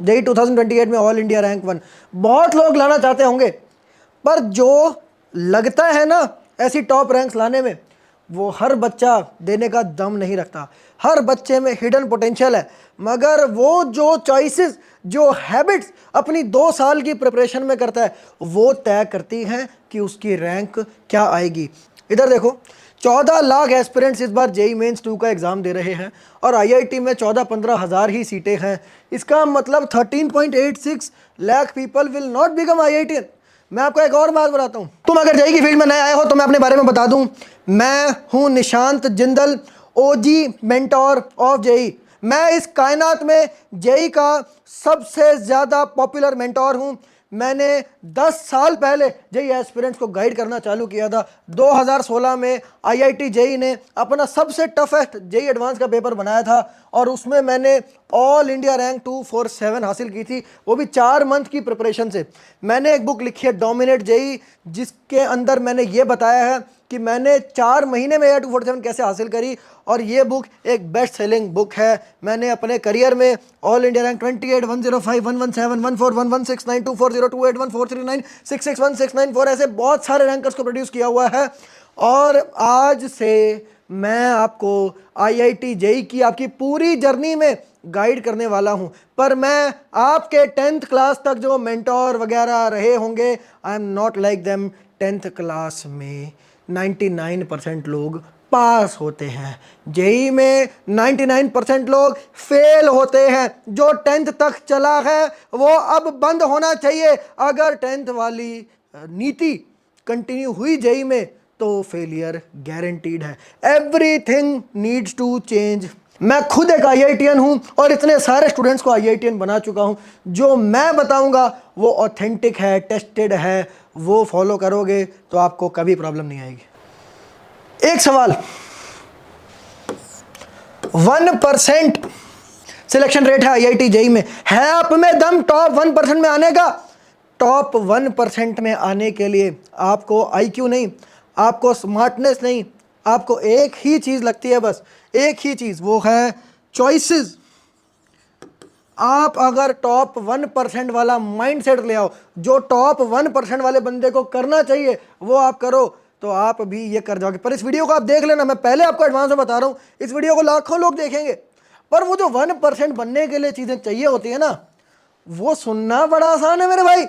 JEE 2028 में all India rank 1 बहुत लोग लाना चाहते होंगे, पर जो लगता है ना ऐसी टॉप रैंक्स लाने में, वो हर बच्चा देने का दम नहीं रखता। हर बच्चे में हिडन पोटेंशियल है, मगर वो जो चॉइसेस, जो हैबिट्स अपनी 2 साल की प्रिपरेशन में करता है, वो तय करती हैं कि उसकी रैंक क्या आएगी। इधर देखो, 14 लाख एस्पिरेंट्स इस बार जेई मेंस 2 का एग्ज़ाम दे रहे हैं और आईआईटी में 14-15 हज़ार ही सीटें हैं। इसका मतलब 13.86 lakh people will not become IITian. मैं आपको एक और बात बताता हूँ, तुम अगर जेई की फील्ड में नए आए हो तो मैं अपने बारे में बता दूँ, मैं हूँ निशांत जिंदल, ओजी मेंटोर ऑफ जेई। मैं इस कायनात में जेई का सबसे ज़्यादा पॉपुलर मेंटोर हूँ। मैंने 10 साल पहले जेई एस्पिरेंट्स को गाइड करना चालू किया था। 2016 में आईआईटी जेई ने अपना सबसे टफेस्ट जेई एडवांस का पेपर बनाया था और उसमें मैंने ऑल इंडिया रैंक 247 हासिल की थी, वो भी 4 मंथ की प्रिपरेशन से। मैंने एक बुक लिखी है डोमिनेट जेई, जिसके अंदर मैंने ये बताया है कि मैंने 4 महीने में एयर 247 कैसे हासिल करी, और ये बुक एक बेस्ट सेलिंग बुक है। मैंने अपने करियर में ऑल इंडिया रैंक 28, 105, 117, 14, 1169, 240, 28, 1439, 661, 694 ऐसे बहुत सारे रैंकर्स को प्रोड्यूस किया हुआ है। और आज से मैं आपको आईआईटी जेई की आपकी पूरी जर्नी में गाइड करने वाला हूं। पर मैं आपके 10th क्लास तक जो मेंटोर वगैरह रहे होंगे, I am not like them. 10th class में 99% लोग पास होते हैं, जेई में 99% लोग फेल होते हैं। जो 10th तक चला है वो अब बंद होना चाहिए। अगर 10th वाली नीति कंटिन्यू हुई जेई में तो फेलियर गारंटीड है। Everything needs to change. मैं खुद एक आईआईटीएन हूं और इतने सारे स्टूडेंट्स को आईआईटीएन बना चुका हूं। जो मैं बताऊंगा वो ऑथेंटिक है, टेस्टेड है, वो फॉलो करोगे तो आपको कभी प्रॉब्लम नहीं आएगी। एक सवाल, 1% सिलेक्शन रेट है आईआईटी जेई में, है आप में दम टॉप 1% में आने का? टॉप 1% में आने के लिए आपको आईक्यू नहीं, आपको स्मार्टनेस नहीं, आपको एक ही चीज लगती है, बस एक ही चीज, वो है चॉइसेस। आप अगर टॉप 1% वाला माइंडसेट ले आओ, जो टॉप 1% वाले बंदे को करना चाहिए वो आप करो, तो आप भी ये कर जाओगे। पर इस वीडियो को आप देख लेना, मैं पहले आपको एडवांस में बता रहा हूं, इस वीडियो को लाखों लोग देखेंगे, पर वो जो 1% बनने के लिए चीजें चाहिए होती है ना, वो सुनना बड़ा आसान है मेरे भाई,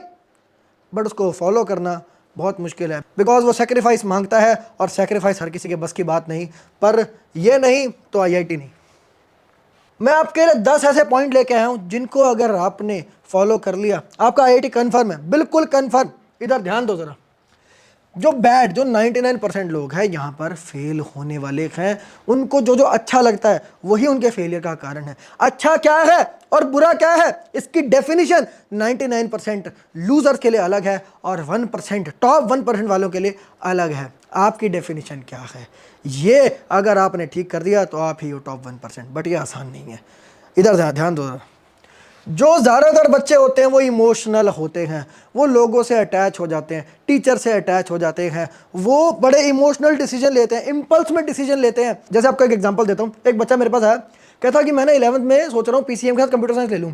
बट उसको फॉलो करना बहुत मुश्किल है। बिकॉज वो सेक्रीफाइस मांगता है और सेक्रीफाइस हर किसी के बस की बात नहीं। पर ये नहीं तो आईआईटी नहीं। मैं आपके लिए 10 ऐसे पॉइंट लेके आया हूं जिनको अगर आपने फॉलो कर लिया, आपका आईआईटी कंफर्म है, बिल्कुल कंफर्म। इधर ध्यान दो जरा, जो 99% लोग हैं यहाँ पर फेल होने वाले हैं, उनको जो जो अच्छा लगता है वही उनके फेलियर का कारण है। अच्छा क्या है और बुरा क्या है, इसकी डेफिनेशन 99% लूजर्स के लिए अलग है और 1% टॉप 1% वालों के लिए अलग है। आपकी डेफिनेशन क्या है, ये अगर आपने ठीक कर दिया तो आप ही हो टॉप 1%, बट ये आसान नहीं है। इधर ध्यान दो, जो ज़्यादातर बच्चे होते हैं वो इमोशनल होते हैं, वो लोगों से अटैच हो जाते हैं, टीचर से अटैच हो जाते हैं, वो बड़े इमोशनल डिसीजन लेते हैं, इम्पल्स में डिसीजन लेते हैं। जैसे आपको एक एग्जांपल देता हूँ, एक बच्चा मेरे पास आया, कहता कि मैंने 11th में सोच रहा हूँ पीसीएम के साथ कंप्यूटर साइंस ले लूँ,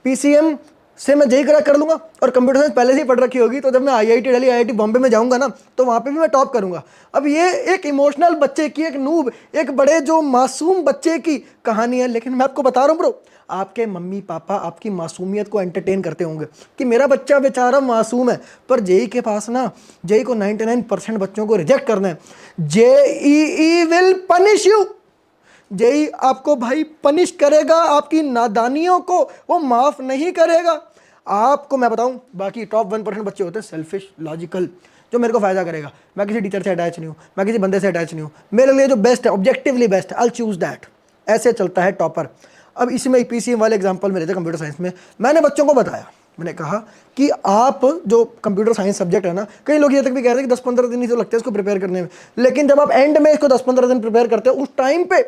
पीसीएम से मैं जेई क्रैक कर लूँगा और कंप्यूटर साइंस पहले से ही पढ़ रखी होगी, तो जब मैं आईआईटी दिल्ली, आईआईटी बॉम्बे में जाऊँगा ना, तो वहाँ पे भी मैं टॉप करूँगा। अब ये एक इमोशनल बच्चे की, एक नूब, एक बड़े जो मासूम बच्चे की कहानी है। लेकिन मैं आपको बता रहा हूँ ब्रो, आपके मम्मी पापा आपकी मासूमियत को एंटरटेन करते होंगे कि मेरा बच्चा बेचारा मासूम है, पर जेई के पास ना, जेई को 99% बच्चों को रिजेक्ट करना है। JEE will punish you. JEE आपको भाई पनिश करेगा, आपकी नादानियों को वो माफ नहीं करेगा। आपको मैं बताऊं, बाकी टॉप 1% बच्चे होते हैं सेल्फिश, लॉजिकल, जो मेरे को फायदा करेगा। मैं किसी टीचर से अटैच नहीं हूं, मैं किसी बंदे से अटैच नहीं हूं, मेरे लिए जो बेस्ट है, objectively best, I choose that. ऐसे चलता है टॉपर। अब इसमें पीसीएम वाले एग्जांपल में लेते कंप्यूटर साइंस में, मैंने बच्चों को बताया, मैंने कहा कि आप जो कंप्यूटर साइंस सब्जेक्ट है ना, कई लोग ये तक भी कह रहे हैं कि 10-15 दिन ही तो लगते हैं इसको प्रिपेयर करने में, लेकिन जब आप एंड में इसको 10-15 दिन प्रिपेयर करते हो, उस टाइम पे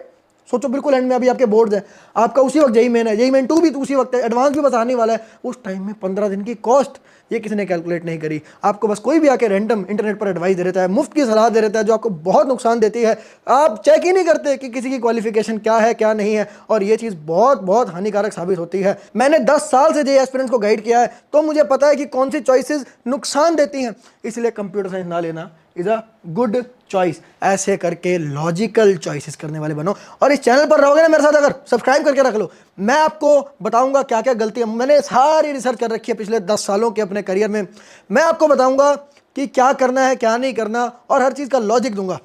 सोचो बिल्कुल एंड में, अभी आपके बोर्ड्स हैं, आपका उसी वक्त जेई मेन है, जेई मेन 2 भी तो उसी वक्त है, एडवांस भी बस आने वाला है, उस टाइम में 15 दिन की कॉस्ट ये किसी ने कैलकुलेट नहीं करी। आपको बस कोई भी आके रैंडम इंटरनेट पर एडवाइस दे देता है, मुफ्त की सलाह दे देता है, जो आपको बहुत नुकसान देती है। आप चेक ही नहीं करते कि किसी की क्वालिफिकेशन क्या है क्या नहीं है, और ये चीज़ बहुत बहुत हानिकारक साबित होती है। मैंने 10 साल से जेई एस्पिरेंट्स को गाइड किया है, तो मुझे पता है कि कौन सी चॉइसेस नुकसान देती हैं। इसलिए कंप्यूटर साइंस ना लेना इज अ गुड चॉइस। ऐसे करके लॉजिकल चॉइसेस करने वाले बनो, और इस चैनल पर रहोगे ना मेरे साथ, अगर सब्सक्राइब करके रख लो, मैं आपको बताऊंगा क्या क्या गलतियां, मैंने सारी रिसर्च कर रखी है पिछले 10 सालों के अपने करियर में। मैं आपको बताऊंगा कि क्या करना है क्या नहीं करना, और हर चीज़ का लॉजिक दूंगा।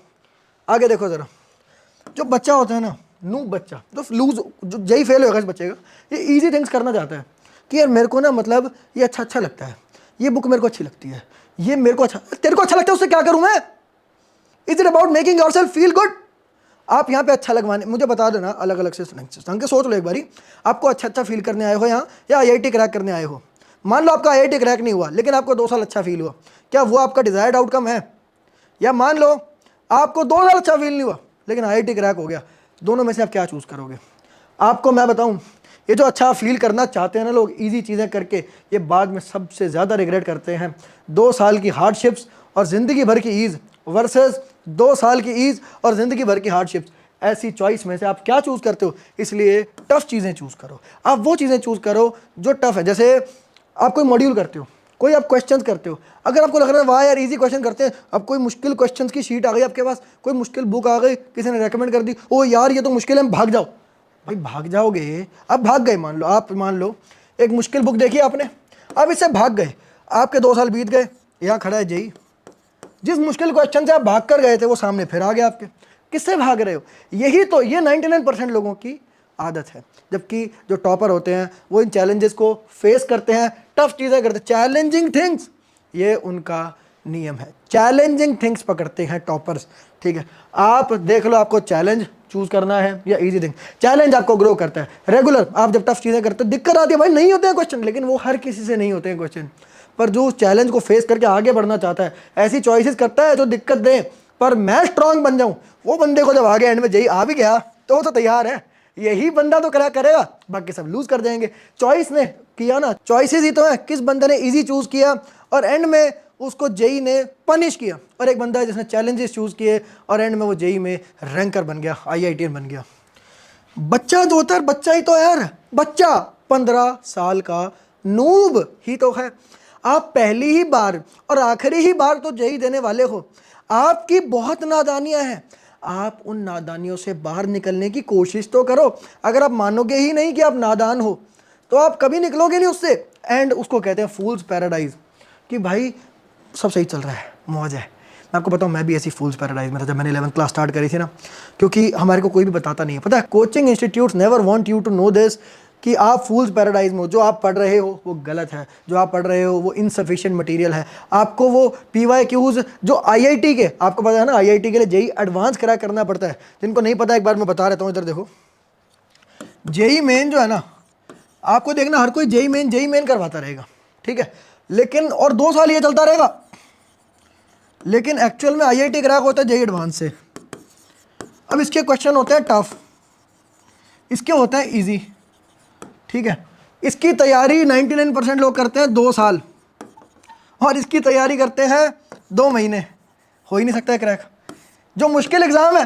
आगे देखो ज़रा, जो बच्चा होता है ना, नूब बच्चा, जो जो जेई फेल होगा इस बच्चे का, ये ईजी थिंग्स करना चाहता है कि यार मेरे को ना, मतलब ये अच्छा लगता है, ये बुक मेरे को अच्छी लगती है, ये मेरे को अच्छा, तेरे को अच्छा लगता है उससे क्या करूं मैं? Is it about making yourself feel good? आप यहाँ पे अच्छा लगवाने, मुझे बता देना अलग अलग से संग के सोच लो एक बारी, आपको अच्छा फील करने आए हो यहाँ, या आईआईटी क्रैक करने आए हो। मान लो आपका आईआईटी क्रैक नहीं हुआ, लेकिन आपको 2 साल अच्छा फील हुआ, क्या वो आपका डिजायर्ड आउटकम है? या मान लो आपको 2 साल अच्छा फील नहीं हुआ, लेकिन आईआईटी क्रैक हो गया, दोनों में से आप क्या चूज करोगे? आपको मैं बताऊं, ये जो अच्छा फील करना चाहते हैं ना लोग, इजी चीज़ें करके, ये बाद में सबसे ज़्यादा रिग्रेट करते हैं। 2 साल की हार्डशिप्स और ज़िंदगी भर की ईज़ वर्सेस 2 साल की ईज़ और ज़िंदगी भर की हार्डशिप्स, ऐसी चॉइस में से आप क्या चूज़ करते हो? इसलिए टफ़ चीज़ें चूज़ करो, आप वो चीज़ें चूज़ करो जो टफ़ है। जैसे आप कोई मॉड्यूल करते हो, कोई आप क्वेश्चंस करते हो, अगर आपको लग रहा है वाह यार इजी क्वेश्चन करते हैं, अब कोई मुश्किल क्वेश्चंस की शीट आ गई आपके पास, कोई मुश्किल बुक आ गई, किसी ने रेकमेंड कर दी, ओ यार ये तो मुश्किल है, भाग जाओ। भाई भाग जाओगे, अब भाग गए, मान लो एक मुश्किल बुक देखी आपने, अब इससे भाग गए, आपके 2 साल बीत गए, यहाँ खड़ा है जेई, जिस मुश्किल क्वेश्चन से आप भाग कर गए थे वो सामने फिर आ गया आपके, किससे भाग रहे हो? यही तो, ये 99% लोगों की आदत है। जबकि जो टॉपर होते हैं वो इन चैलेंजेस को फेस करते हैं, टफ चीज़ें करते हैं, चैलेंजिंग थिंग्स, ये उनका नियम है, चैलेंजिंग थिंग्स पकड़ते हैं टॉपर्स। ठीक है, आप देख लो, आपको चैलेंज चूज करना है या इजी थिंग? चैलेंज आपको ग्रो करता है, रेगुलर आप जब टफ चीज़ें करते हो दिक्कत आती है, भाई नहीं होते हैं क्वेश्चन, लेकिन वो हर किसी से नहीं होते हैं क्वेश्चन, पर जो उस चैलेंज को फेस करके आगे बढ़ना चाहता है, ऐसी चॉइसेस करता है जो दिक्कत दे, पर मैं स्ट्रांग बन जाऊं, वो बंदे को जब आगे एंड में जेई आ भी गया तो वो तो तैयार है, यही बंदा तो क्रैक करेगा, बाकी सब लूज कर जाएंगे। चॉइस ने किया ना, चॉइसेस ही तो है, किस बंदे ने इजी चूज किया और एंड में उसको जेई ने पनिश किया, और एक बंदा है जिसने चैलेंजेस चूज किए और एंड में वो जेई में रैंकर बन गया, आईआईटीएन बन गया। बच्चा जो होता है, बच्चा ही तो है यार, बच्चा 15 साल का नूब ही तो है। आप पहली ही बार और आखिरी ही बार तो जेई देने वाले हो, आपकी बहुत नादानियां हैं, आप उन नादानियों से बाहर निकलने की कोशिश तो करो। अगर आप मानोगे ही नहीं कि आप नादान हो, तो आप कभी निकलोगे नहीं उससे। एंड उसको कहते हैं फूल्स पैराडाइज, कि भाई सब सही चल रहा है, मौज है। मैं आपको बताऊं, मैं भी ऐसी फूल्स पैराडाइज में था जब मैंने 11th क्लास स्टार्ट करी थी ना, क्योंकि हमारे को कोई भी बताता नहीं है। पता है, coaching institutes never want you to know this, कि आप फूल्स पैराडाइज में हो, जो आप पढ़ रहे हो वो गलत है, जो आप पढ़ रहे हो वो इनसफिशिएंट मटेरियल है। आपको वो PYQs जो आईआईटी के, आपको पता है ना आईआईटी के लिए जेई एडवांस क्रैक करना पड़ता है, जिनको नहीं पता एक बार मैं बता रहता हूँ, इधर देखो, जेई मेन जो है ना, आपको देखना हर कोई जेई मेन करवाता रहेगा, ठीक है, लेकिन और 2 साल ये चलता रहेगा, लेकिन एक्चुअल में आईआईटी क्रैक होता है जेई एडवांस से। अब इसके क्वेश्चन होते हैं टफ, इसके होते हैं इजी, ठीक है। इसकी तैयारी 99% लोग करते हैं 2 साल, और इसकी तैयारी करते हैं 2 महीने, हो ही नहीं सकता है क्रैक। जो मुश्किल एग्जाम है,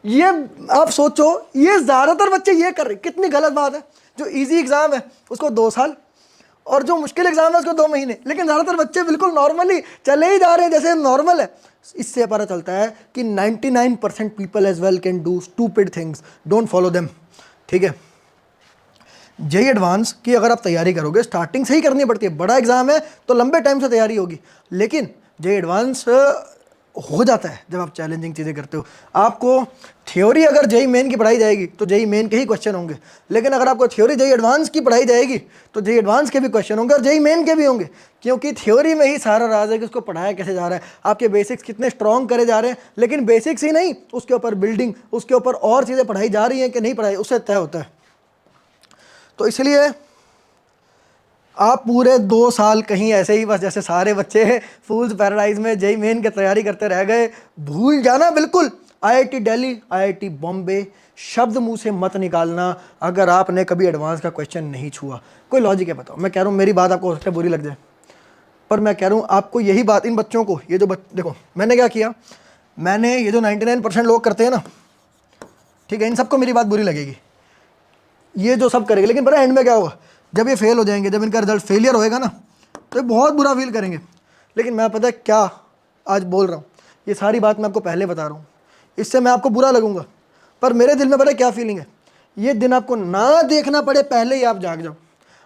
ये आप सोचो, ये ज़्यादातर बच्चे ये कर रहे, कितनी गलत बात है। जो इजी एग्जाम है उसको 2 साल, और जो मुश्किल एग्जाम है उसको 2 महीने, लेकिन ज़्यादातर बच्चे बिल्कुल नॉर्मली चले ही जा रहे हैं जैसे नॉर्मल है। इससे पता चलता है कि 99% people as well can do stupid things, don't follow them, ठीक है। जेई एडवांस की अगर आप तैयारी करोगे, स्टार्टिंग से ही करनी पड़ती है, बड़ा एग्जाम है तो लंबे टाइम से तैयारी होगी, लेकिन जेई एडवांस हो जाता है जब आप चैलेंजिंग चीज़ें करते हो। आपको थ्योरी अगर जेई मेन की पढ़ाई जाएगी तो जेई मेन के ही क्वेश्चन होंगे, लेकिन अगर आपको थ्योरी जेई एडवांस की पढ़ाई जाएगी तो जेई एडवांस के भी क्वेश्चन होंगे और जेई मेन के भी होंगे, क्योंकि थ्योरी में ही सारा राज है कि उसको पढ़ाया कैसे जा रहा है, आपके बेसिक्स कितने स्ट्रॉन्ग करे जा रहे हैं। लेकिन बेसिक्स ही नहीं, उसके ऊपर बिल्डिंग, उसके ऊपर और चीज़ें पढ़ाई जा रही हैं कि नहीं पढ़ाई, उससे तय होता है। तो इसलिए आप पूरे 2 साल कहीं ऐसे ही बस जैसे सारे बच्चे फूल्स पैराडाइज में जेई मेन की तैयारी करते रह गए, भूल जाना बिल्कुल। IIT दिल्ली, IIT बॉम्बे, शब्द मुंह से मत निकालना अगर आपने कभी एडवांस का क्वेश्चन नहीं छुआ। कोई लॉजिक है बताओ? मैं कह रहा हूँ, मेरी बात आपको हो सकता है बुरी लग जाए, पर मैं कह रहा हूँ आपको यही बात इन बच्चों को, ये जो देखो मैंने क्या किया, मैंने ये जो 99% लोग करते हैं ना, ठीक है, इन सबको मेरी बात बुरी लगेगी, ये जो सब करेंगे, लेकिन पता एंड में क्या होगा, जब ये फेल हो जाएंगे, जब इनका रिजल्ट फेलियर होएगा ना, तो ये बहुत बुरा फील करेंगे। लेकिन मैं पता है क्या आज बोल रहा हूँ, ये सारी बात मैं आपको पहले बता रहा हूँ, इससे मैं आपको बुरा लगूंगा, पर मेरे दिल में पता है क्या फीलिंग है, ये दिन आपको ना देखना पड़े पहले ही आप जाग जाओ।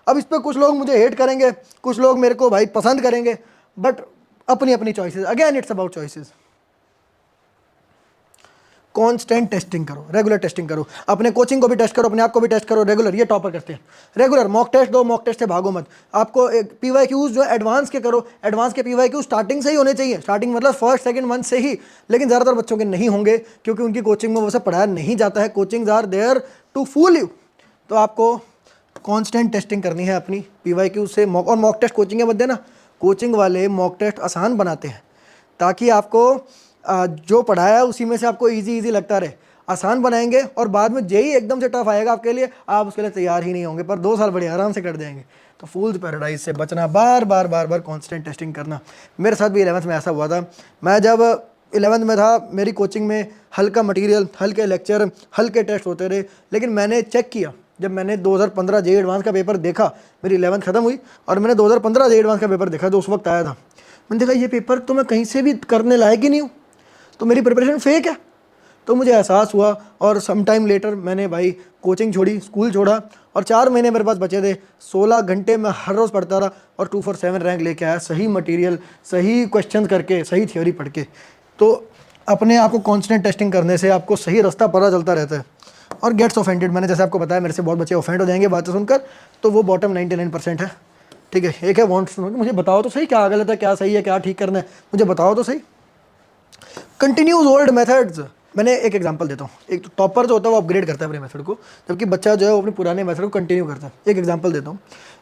अब इस पर कुछ लोग मुझे हेट करेंगे, कुछ लोग मेरे को भाई पसंद करेंगे, बट अपनी अपनी choices, again it's about choices. Constant testing करो, रेगुलर टेस्टिंग करो, अपने कोचिंग को भी टेस्ट करो, अपने आप को भी टेस्ट करो रेगुलर। ये टॉपर करते हैं रेगुलर, मॉक टेस्ट दो, मॉक टेस्ट से भागो मत। आपको PYQs जो एडवांस के करो, एडवांस के PYQ स्टार्टिंग से ही होने चाहिए, स्टार्टिंग मतलब फर्स्ट सेकंड मंथ से ही, लेकिन ज़्यादातर बच्चों के नहीं होंगे क्योंकि उनकी कोचिंग में वो सब पढ़ाया नहीं जाता है। Coachings are there to fool you, तो आपको कांस्टेंट टेस्टिंग करनी है अपनी PYQ से। मॉक और मॉक टेस्ट कोचिंग के मध्य ना, कोचिंग वाले मॉक टेस्ट आसान बनाते हैं ताकि आपको जो पढ़ाया है उसी में से आपको इजी लगता रहे। आसान बनाएंगे और बाद में जेई एकदम से टफ आएगा आपके लिए, आप उसके लिए तैयार ही नहीं होंगे, पर 2 साल बड़े आराम से कट जाएंगे। तो फूल्स पैराडाइज से बचना, बार बार कांस्टेंट टेस्टिंग करना। मेरे साथ भी 11th में ऐसा हुआ था। मैं जब 11th में था, मेरी कोचिंग में हल्का मटेरियल, हल्के लेक्चर, हल्के टेस्ट होते रहे, लेकिन मैंने चेक किया, जब मैंने 2015 जेई एडवांस का पेपर देखा, मेरी 11th खत्म हुई और मैंने 2015 जेई एडवांस का पेपर देखा जो उस वक्त आया था, मैंने देखा ये पेपर तो मैं कहीं से भी करने लायक ही नहीं हूँ, तो मेरी प्रिपरेशन फेक है। तो मुझे एहसास हुआ और सम टाइम लेटर मैंने भाई कोचिंग छोड़ी, स्कूल छोड़ा, और 4 महीने मेरे पास बचे थे। 16 घंटे मैं हर रोज़ पढ़ता रहा और 247 रैंक लेके आया, सही मटेरियल, सही क्वेश्चन करके, सही थ्योरी पढ़ के। तो अपने आप को कॉन्स्टेंट टेस्टिंग करने से आपको सही रास्ता पता चलता रहता है। और गेट्स ऑफेंडेड, मैंने जैसे आपको बताया, मेरे से बहुत बच्चे ऑफेंड हो जाएंगे बातें सुनकर, तो वो बॉटम 99% है। ठीक है, एक है वांट्स, मुझे बताओ तो सही क्या गलत है, क्या सही है, क्या ठीक करना है, मुझे बताओ तो सही। कंटिन्यूज ओल्ड मेथड्स, मैंने एक एग्जांपल देता हूँ। एक टॉपर जो होता है वो अपग्रेड करता है अपने मेथड को, जबकि बच्चा जो है वो अपने पुराने मेथड को कंटिन्यू करता है। एक एग्जांपल देता हूँ।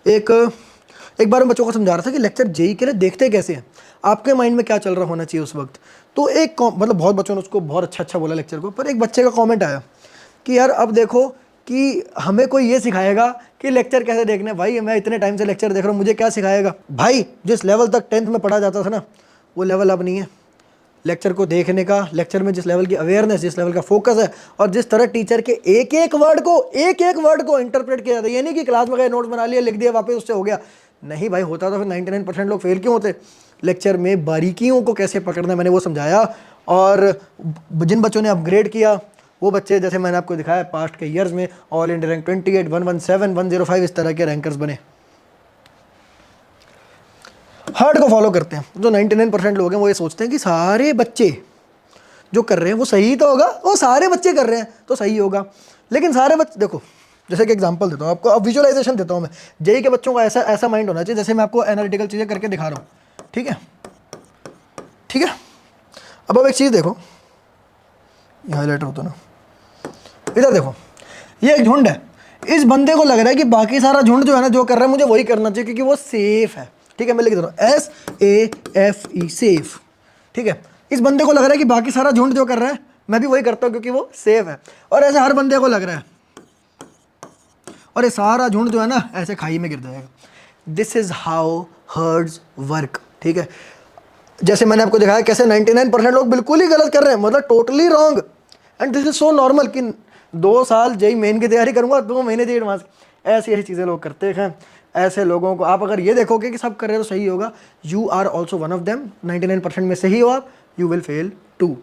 एक बार मैं बच्चों को समझा रहा था कि लेक्चर जेई के लिए देखते कैसे हैं, आपके माइंड में क्या चल रहा होना चाहिए उस वक्त। तो एक मतलब बहुत बच्चों ने उसको बहुत अच्छा बोला लेक्चर को, पर एक बच्चे का कॉमेंट आया कि यार अब देखो कि हमें कोई ये सिखाएगा कि लेक्चर कैसे देखने हैं। भाई मैं इतने टाइम से लेक्चर देख रहा हूँ, मुझे क्या सिखाएगा? भाई जिस लेवल तक 10th में पढ़ा जाता था ना, वो लेवल अब नहीं है लेक्चर को देखने का। लेक्चर में जिस लेवल की अवेयरनेस, जिस लेवल का फोकस है, और जिस तरह टीचर के एक एक वर्ड को इंटरप्रेट किया जाता है, ये नहीं कि क्लास में गए, नोट्स बना लिए, लिख दिया, वापस उससे हो गया। नहीं भाई, होता तो फिर 99% लोग फेल क्यों होते? लेक्चर में बारीकियों को कैसे पकड़ना, मैंने वो समझाया। और जिन बच्चों ने अपग्रेड किया, वो बच्चे जैसे मैंने आपको दिखाया पास्ट के ईयर्स में ऑल इंडिया रैंक 28, 117, 105 इस तरह के रैंकर्स बने। हार्ड को फॉलो करते हैं। जो 99% लोग हैं वो ये सोचते हैं कि सारे बच्चे जो कर रहे हैं वो सही तो होगा, वो सारे बच्चे कर रहे हैं तो सही होगा। लेकिन सारे बच्चे, देखो जैसे कि एग्जांपल देता हूँ आपको, अब विजुअलाइजेशन देता हूँ मैं। जेई के बच्चों का ऐसा माइंड होना चाहिए जैसे मैं आपको एनालिटिकल चीज़ें करके दिखा रहा हूँ। ठीक है, ठीक है। अब एक चीज़ देखो, ये हाईलाइटर होता ना, इधर देखो, ये एक झुंड है। इस बंदे को लग रहा है कि बाकी सारा झुंड जो है ना, जो कर रहा है मुझे वही करना चाहिए क्योंकि वो सेफ है। ठीक है, मैं लिख दे रहा हूँ SAFE, सेफ। ठीक है, इस बंदे को लग रहा है कि बाकी सारा झुंड जो कर रहा है मैं भी वही करता हूँ क्योंकि वो सेफ है। और ऐसे हर बंदे को लग रहा है, और ये सारा झुंड जो है ना ऐसे खाई में गिर जाएगा। This is how hertz work. ठीक है, जैसे मैंने आपको दिखाया कैसे 99% लोग बिल्कुल ही गलत कर रहे हैं, मतलब totally wrong. And this is so normal कि 2 साल जेई मेन की तैयारी करूंगा, 2 महीने जेई एडवांस, ऐसी चीज़ें लोग करते हैं। ऐसे लोगों को आप अगर ये देखोगे कि सब कर रहे हैं तो सही होगा, you are also one of them. 99% में सही हो आप, यू विल फेल टू।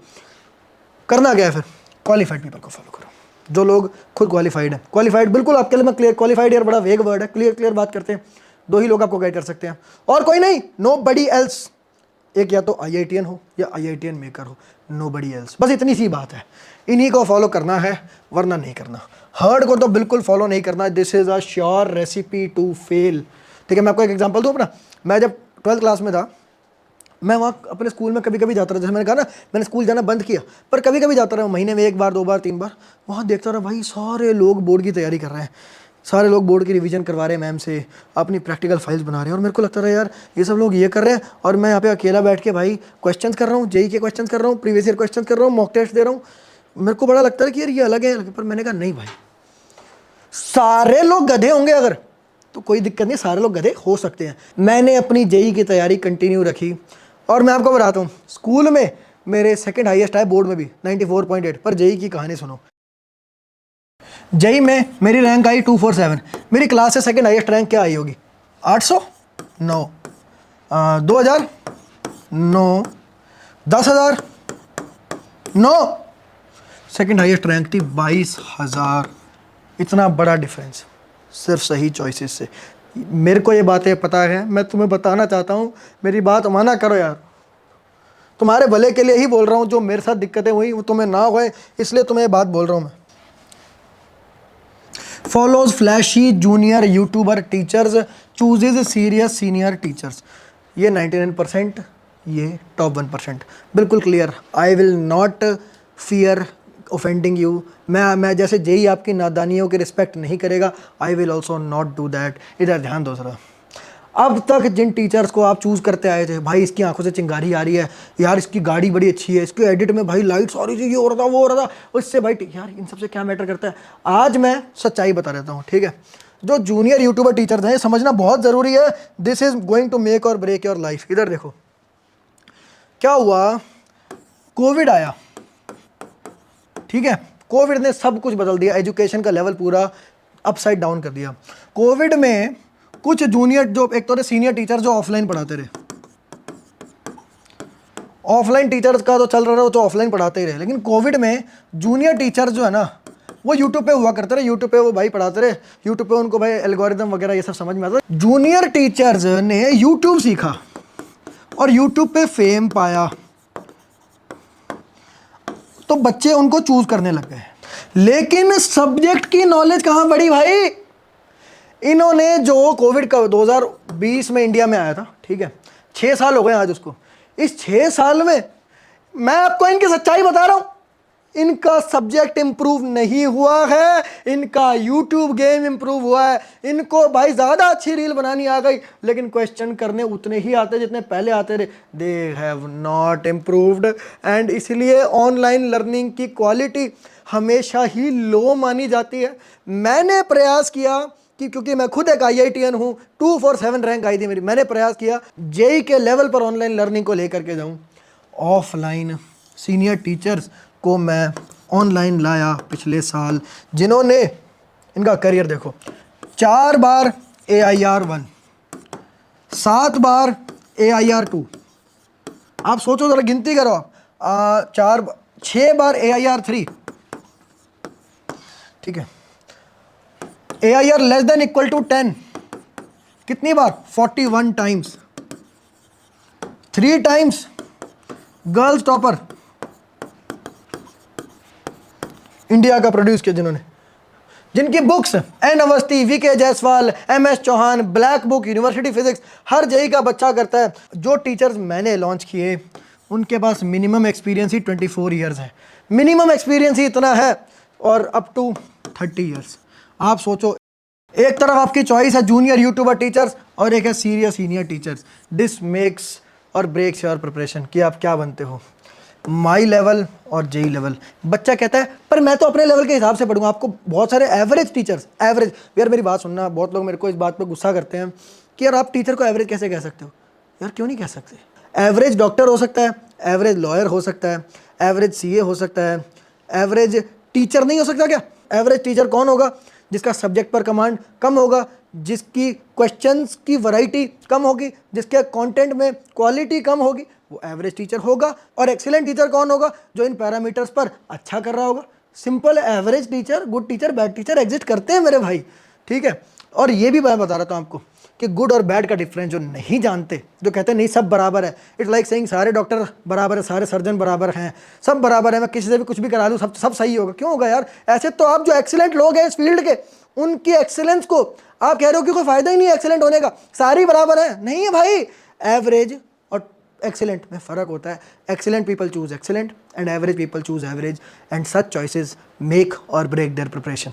करना क्या है फिर? क्वालिफाइड पीपल को फॉलो करो, जो लोग खुद क्वालिफाइड है। क्वालिफाइड बिल्कुल आपके लिए मैं क्लियर, क्वालिफाइड यार बड़ा वेग वर्ड है, क्लियर बात करते हैं। 2 ही लोग आपको गाइड कर सकते हैं और कोई नहीं, नो बडी एल्स। एक या तो IITian हो या IITian मेकर हो, नो बडी एल्स। बस इतनी सी बात है, इन्हीं को फॉलो करना है, वरना नहीं करना। हर्ड को तो बिल्कुल फॉलो नहीं करना। This is a sure recipe to fail. ठीक है, मैं आपको एक एग्जांपल दूँ अपना। मैं जब 12th क्लास में था, मैं वहाँ अपने स्कूल में कभी कभी जाता रहा। जैसे मैंने कहा ना, मैंने स्कूल जाना बंद किया, पर कभी कभी जाता रहा, महीने में 1 बार 2 बार 3 बार। वहाँ देखता रहा भाई सारे लोग बोर्ड की तैयारी कर रहे हैं। सारे लोग बोर्ड की रिवीजन करवा रहे हैं मैम से, अपनी प्रैक्टिकल फाइल्स बना रहे हैं, और मेरे को लगता है यार ये सब लोग ये कर रहे हैं और मैं यहाँ पे अकेला बैठ के भाई क्वेश्चंस कर रहा हूँ, जेई के क्वेश्चंस कर रहा हूँ, प्रीवियस ईयर क्वेश्चंस कर रहा हूँ, मॉक टेस्ट दे रहा हूँ। मेरे को बड़ा लगता है कि यार ये अलग है, पर मैंने कहा नहीं भाई, सारे लोग गधे होंगे अगर तो कोई दिक्कत नहीं, सारे लोग गधे हो सकते हैं। मैंने अपनी जेई की तैयारी कंटिन्यू रखी और मैं आपको बताता हूँ, स्कूल में मेरे सेकंड हाईएस्ट आए, बोर्ड में भी 94.8, पर जेई की कहानी सुनो। जेई में मेरी रैंक आई 247, मेरी क्लास से सेकंड हाईएस्ट रैंक क्या आई होगी? 800, 9, 2000, 9, 10,000, 9, सेकंड हाईएस्ट रैंक थी 22,000। इतना बड़ा डिफरेंस सिर्फ सही चॉइसेस से। मेरे को ये बातें पता है, मैं तुम्हें बताना चाहता हूँ, मेरी बात माना करो यार, तुम्हारे भले के लिए ही बोल रहा हूँ। जो मेरे साथ दिक्कतें हुई वो तुम्हें ना होए, इसलिए तुम्हें ये बात बोल रहा हूँ मैं। Follows flashy junior YouTuber teachers, chooses serious senior teachers. ये 99%, ये टॉप 1%। बिल्कुल clear. I will not fear offending you. मैं जैसे जेई आपकी नादानियों की रिस्पेक्ट नहीं करेगा, I will also not do that. इधर ध्यान दो जरा। अब तक जिन टीचर्स को आप चूज़ करते आए थे, भाई इसकी आंखों से चिंगारी आ रही है, यार इसकी गाड़ी बड़ी अच्छी है, इसके एडिट में भाई लाइट्स आ रही थी, ये हो रहा था वो हो रहा था, उससे भाई यार इन सबसे क्या मैटर करता है। आज मैं सच्चाई बता देता हूँ, ठीक है। जो जूनियर यूट्यूबर टीचर्स हैं, समझना बहुत ज़रूरी है। This is going to make or break your life. इधर देखो क्या हुआ, कोविड आया, ठीक है। कोविड ने सब कुछ बदल दिया, एजुकेशन का लेवल पूरा अपसाइड डाउन कर दिया। कोविड में कुछ जूनियर, जो एक तो सीनियर टीचर जो ऑफलाइन पढ़ाते रहे, ऑफलाइन टीचर्स का तो चल रहा है, तो ऑफलाइन पढ़ाते ही रहे, लेकिन कोविड में जूनियर टीचर जो है ना, वो यूट्यूब पे हुआ करते रहे। यूट्यूब पे वो भाई पढ़ाते रहे, यूट्यूब पे उनको भाई एल्गोरिदम वगैरह ये सब समझ में आता। जूनियर टीचर्स ने यूट्यूब सीखा और यूट्यूब पे फेम पाया, तो बच्चे उनको चूज करने लग गए। लेकिन सब्जेक्ट की नॉलेज कहाँ बढ़ी भाई? इन्होंने जो कोविड का 2020 में इंडिया में आया था, ठीक है, 6 साल हो गए आज उसको। इस 6 साल में मैं आपको इनकी सच्चाई बता रहा हूं, इनका सब्जेक्ट इंप्रूव नहीं हुआ है, इनका यूट्यूब गेम इंप्रूव हुआ है। इनको भाई ज़्यादा अच्छी रील बनानी आ गई, लेकिन क्वेश्चन करने उतने ही आते जितने पहले आते रहे। They have not improved, and इसलिए ऑनलाइन लर्निंग की क्वालिटी हमेशा ही लो मानी जाती है। मैंने प्रयास किया कि, क्योंकि मैं खुद एक IITian हूँ, 247 रैंक आई थी मेरी, मैंने प्रयास किया जेई के लेवल पर ऑनलाइन लर्निंग को लेकर के जाऊँ। ऑफलाइन सीनियर टीचर्स को मैं ऑनलाइन लाया पिछले साल, जिन्होंने, इनका करियर देखो, 4 बार AIR 1, 7 बार AIR 2। आप सोचो जरा, गिनती करो आप, 6 बार AIR 3, ठीक है। AIR less than equal to 10 कितनी बार? 41 times. 3 times girls topper India का प्रोड्यूस किया, जिनकी books N Awasthi, VK Jaiswal, MS Chauhan, black book, university physics, हर जेई का बच्चा करता है। जो टीचर्स मैंने लॉन्च किए उनके पास मिनिमम एक्सपीरियंस ही 24 ईयर्स है, मिनिमम एक्सपीरियंस ही इतना है, और अप टू 30 ईयर्स। आप सोचो, एक तरफ आपकी चॉइस है जूनियर यूट्यूबर टीचर्स और एक है serious senior teachers. This makes और ब्रेक्स योर प्रिपरेशन कि आप क्या बनते हो, माई लेवल और जेई लेवल। बच्चा कहता है पर मैं तो अपने लेवल के हिसाब से पढ़ूंगा। आपको बहुत सारे एवरेज टीचर्स, एवरेज, यार मेरी बात सुनना, बहुत लोग मेरे को इस बात पे गुस्सा करते हैं कि यार आप टीचर को एवरेज कैसे कह सकते हो। यार क्यों नहीं कह सकते? एवरेज डॉक्टर हो सकता है, एवरेज लॉयर हो सकता है, एवरेज CA हो सकता है, एवरेज टीचर नहीं हो सकता क्या? एवरेज टीचर कौन होगा? जिसका सब्जेक्ट पर कमांड कम होगा, जिसकी क्वेश्चंस की वैरायटी कम होगी, जिसके कंटेंट में क्वालिटी कम होगी, वो एवरेज टीचर होगा। और एक्सीलेंट टीचर कौन होगा? जो इन पैरामीटर्स पर अच्छा कर रहा होगा। Simple. Average teacher, good teacher, bad teacher exist करते हैं मेरे भाई, ठीक है। और ये भी मैं बता रहा था आपको कि गुड और बैड का डिफरेंस जो नहीं जानते, जो कहते हैं नहीं सब बराबर है, इट्स लाइक सेइंग सारे डॉक्टर बराबर है, सारे सर्जन बराबर हैं, सब बराबर है, मैं किसी से भी कुछ भी करा दूँ सब सही होगा। क्यों होगा यार? ऐसे तो आप जो एक्सीलेंट लोग हैं इस फील्ड के, उनकी एक्सीलेंस को आप कह रहे हो कि कोई फायदा ही नहीं है एक्सीलेंट होने का, सारी बराबर है। नहीं है भाई, एवरेज और एक्सीलेंट में फ़र्क होता है। Excellent people choose excellent and average people choose average, and such choices make or break there preparation.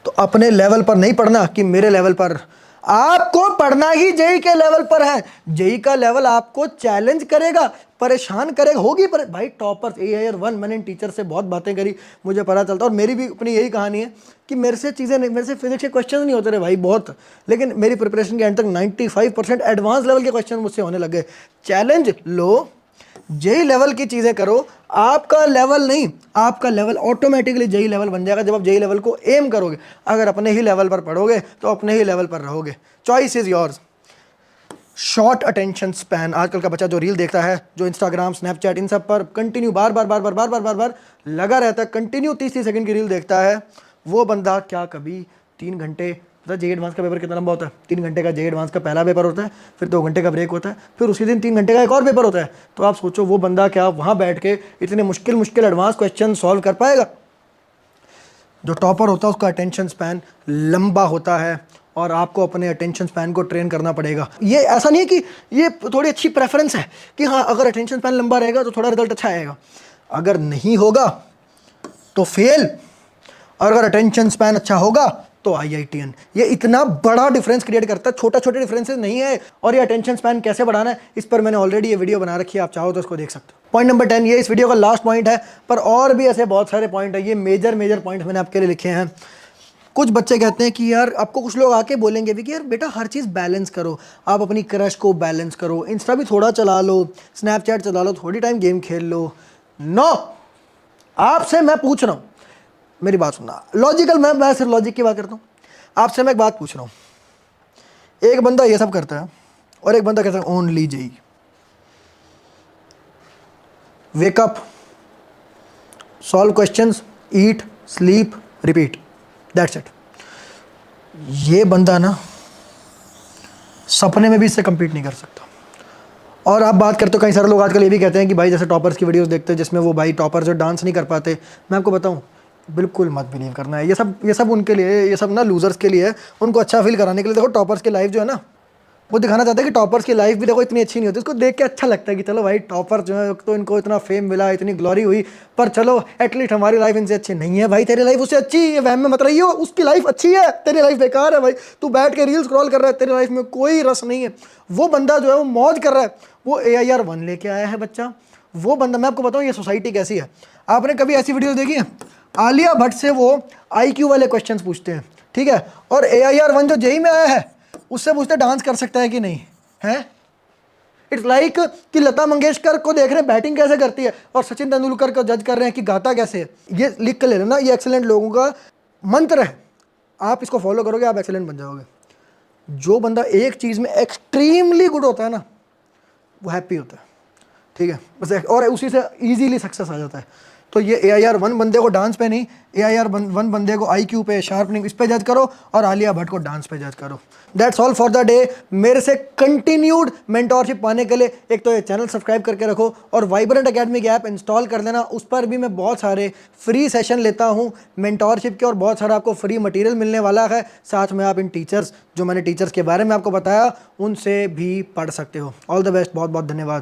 तो अपने लेवल पर नहीं पढ़ना कि मेरे लेवल पर, आपको पढ़ना ही जेई के लेवल पर है। जेई का लेवल आपको चैलेंज करेगा, परेशान करेगा, होगी पर भाई टॉपर्स AIR 1, मैंने इन टीचर से बहुत बातें करी, मुझे पता चलता, और मेरी भी अपनी यही कहानी है कि मेरे से चीज़ें नहीं, मेरे से फिजिक्स के क्वेश्चन नहीं होते रहे भाई बहुत, लेकिन मेरी प्रिपरेशन के एंड तक 95% एडवांस लेवल के क्वेश्चन मुझसे होने लगे। चैलेंज लो, जेई लेवल की चीज़ें करो, आपका लेवल नहीं, आपका लेवल ऑटोमेटिकली जेई लेवल बन जाएगा जब आप जेई लेवल को एम करोगे। अगर अपने ही लेवल पर पढ़ोगे तो अपने ही लेवल पर रहोगे। Choice is yours. Short attention span, आजकल का बच्चा जो रील देखता है, जो इंस्टाग्राम, स्नैपचैट, इन सब पर कंटिन्यू बार बार लगा रहता है, कंटिन्यू 30 सेकंड की रील देखता है, वो बंदा क्या कभी 3 घंटे, जेई एडवांस का पेपर कितना लंबा होता है, 3 घंटे का जेई एडवांस का पहला पेपर होता है, फिर 2 घंटे का ब्रेक होता है, फिर उसी दिन 3 घंटे का एक और पेपर होता है। तो आप सोचो वो बंदा क्या वहाँ बैठ के इतने मुश्किल एडवांस क्वेश्चन सॉल्व कर पाएगा? जो टॉपर होता है उसका अटेंशन स्पैन लंबा होता है, और आपको अपने अटेंशन स्पैन को ट्रेन करना पड़ेगा। ये ऐसा नहीं है कि ये थोड़ी अच्छी प्रेफरेंस है कि हाँ अगर अटेंशन स्पैन लंबा रहेगा तो थोड़ा रिजल्ट अच्छा आएगा, अगर नहीं होगा तो फेल, और अगर अटेंशन स्पैन अच्छा होगा तो IITN। ये इतना बड़ा डिफरेंस क्रिएट करता है, छोटे डिफरेंसेस नहीं है। और ये अटेंशन स्पैन कैसे बढ़ाना है इस पर मैंने ऑलरेडी ये वीडियो बना रखी है, आप चाहो तो इसको देख सकते हो। पॉइंट नंबर 10, ये इस वीडियो का लास्ट पॉइंट है, पर और भी ऐसे बहुत सारे पॉइंट है, ये मेजर पॉइंट मैंने आपके लिए लिखे हैं। कुछ बच्चे कहते हैं कि यार, आपको कुछ लोग आके बोलेंगे भी कि यार बेटा हर चीज़ बैलेंस करो, आप अपनी क्रश को बैलेंस करो, इंस्टा भी थोड़ा चला लो, स्नैपचैट चला लो, थोड़ी टाइम गेम खेल लो। नो, आपसे मैं पूछ रहा हूँ, मेरी बात सुनना, लॉजिकल, मैं सिर्फ लॉजिक की बात करता हूँ। आपसे मैं एक बात पूछ रहा हूँ, एक बंदा ये सब करता है और एक बंदा कहता है only JEE. Wake up, solve questions, eat, sleep, repeat, that's it. ये बंदा ना सपने में भी इससे compete नहीं कर सकता। और आप बात करते हो, कई सारे लोग आजकल ये भी कहते हैं कि भाई जैसे टॉपर्स की वीडियोस देखते हैं जिसमें वो भाई टॉपर जो डांस नहीं कर पाते, मैं आपको बताऊं, बिल्कुल मत बिलीव करना है। ये सब उनके लिए, ये सब ना लूजर्स के लिए है, उनको अच्छा फील कराने के लिए। देखो टॉपर्स की लाइफ जो है ना, वो दिखाना चाहता है कि टॉपर्स की लाइफ भी देखो इतनी अच्छी नहीं होती। उसको देख के अच्छा लगता है कि चलो भाई टॉपर जो है तो इनको इतना फेम मिला, इतनी ग्लोरी हुई, पर चलो एटलीस्ट हमारी लाइफ इनसे अच्छी नहीं है। भाई तेरी लाइफ उससे अच्छी है, वहम में मत रही हो, उसकी लाइफ अच्छी है, तेरी लाइफ बेकार है। भाई तू बैठ के रील स्क्रॉल कर रहा है, तेरी लाइफ में कोई रस नहीं है। वो बंदा जो है वो मौज कर रहा है, वो AIR 1 लेके आया है बच्चा। वो बंदा, मैं आपको बताऊँ ये सोसाइटी कैसी है। आपने कभी ऐसी वीडियो देखी है? आलिया भट्ट से वो IQ वाले क्वेश्चंस पूछते हैं, ठीक है, और AIR 1 जो जेई में आया है उससे पूछते डांस कर सकता है कि नहीं है। इट्स लाइक कि लता मंगेशकर को देख रहे हैं बैटिंग कैसे करती है और सचिन तेंदुलकर को जज कर रहे हैं कि गाता कैसे है। ये लिख कर ले लेना, ये एक्सेलेंट लोगों का मंत्र है, आप इसको फॉलो करोगे आप एक्सेलेंट बन जाओगे। जो बंदा एक चीज़ में एक्सट्रीमली गुड होता है ना, वो हैप्पी होता है, ठीक है, बस, और उसी से ईजीली सक्सेस आ जाता है। तो ये AIR 1 बंदे को डांस पे नहीं, AIR 1 बंदे को IQ पे, शार्पनिंग, इस पे जज करो, और आलिया भट्ट को डांस पे जज करो। That's all for the day. मेरे से कंटिन्यूड मेंटोरशिप पाने के लिए एक तो ये चैनल सब्सक्राइब करके रखो, और वाइब्रेंट अकेडमी की ऐप इंस्टॉल कर लेना। उस पर भी मैं बहुत सारे फ्री सेशन लेता हूँ मेंटोरशिप के, और बहुत सारा आपको फ्री मटेरियल मिलने वाला है। साथ में आप इन टीचर्स, जो मैंने टीचर्स के बारे में आपको बताया, उनसे भी पढ़ सकते हो। ऑल द बेस्ट, बहुत बहुत धन्यवाद।